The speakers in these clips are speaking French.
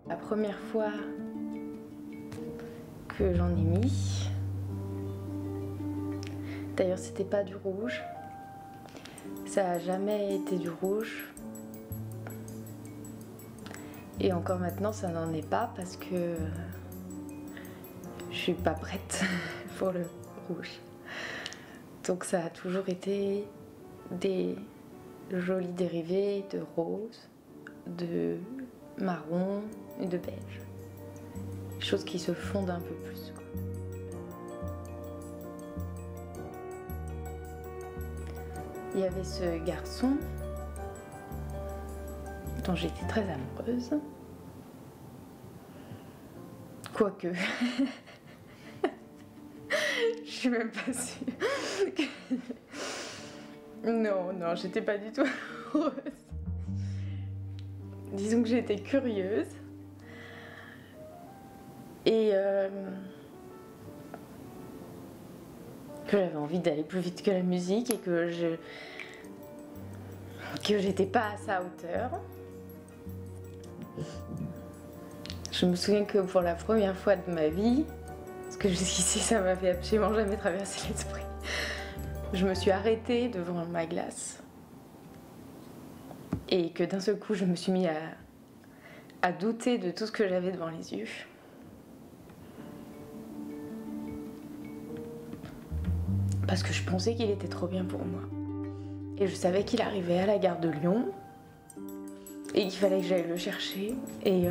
La première fois que j'en ai mis, d'ailleurs c'était pas du rouge, ça a jamais été du rouge. Et encore maintenant ça n'en est pas parce que je suis pas prête pour le rouge. Donc ça a toujours été des jolis dérivés de rose, de marron et de beige. Choses qui se fondent un peu plus, quoi. Il y avait ce garçon dont j'étais très amoureuse. Quoique, je suis même pas sûre que... Non, j'étais pas du tout amoureuse. Disons que j'étais curieuse. Et que j'avais envie d'aller plus vite que la musique et que j'étais pas à sa hauteur. Je me souviens que pour la première fois de ma vie, parce que jusqu'ici ça m'avait absolument jamais traversé l'esprit, je me suis arrêtée devant ma glace et que d'un seul coup je me suis mis à douter de tout ce que j'avais devant les yeux. Parce que je pensais qu'il était trop bien pour moi. Et je savais qu'il arrivait à la gare de Lyon et qu'il fallait que j'aille le chercher. Et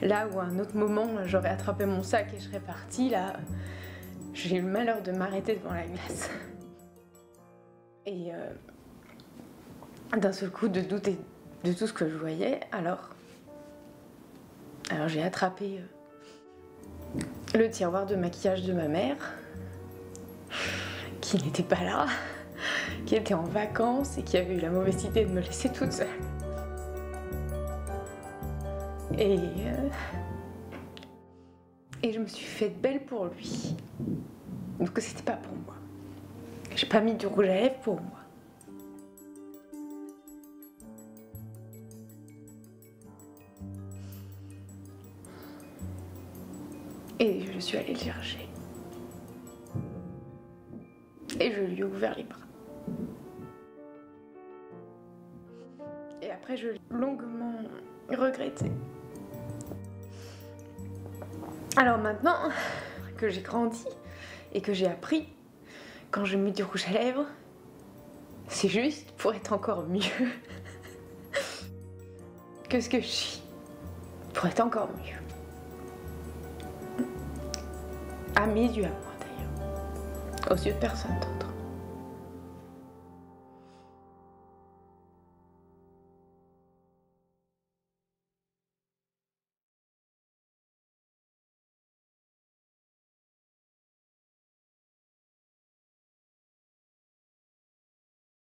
là où à un autre moment j'aurais attrapé mon sac et je serais partie, là j'ai eu le malheur de m'arrêter devant la glace. Et d'un seul coup de douter de tout ce que je voyais, alors j'ai attrapé le tiroir de maquillage de ma mère, qui n'était pas là, qui était en vacances et qui avait eu la mauvaise idée de me laisser toute seule. Et je me suis faite belle pour lui. Donc c'était pas pour moi. J'ai pas mis du rouge à lèvres pour moi. Et je suis allée le chercher. Et je lui ai ouvert les bras. Et après, je l'ai longuement regretté. Alors maintenant que j'ai grandi et que j'ai appris, quand je mets du rouge à lèvres, c'est juste pour être encore mieux que ce que je suis. Pour être encore mieux. À mes yeux, à moi d'ailleurs. Aux yeux de personne d'autre.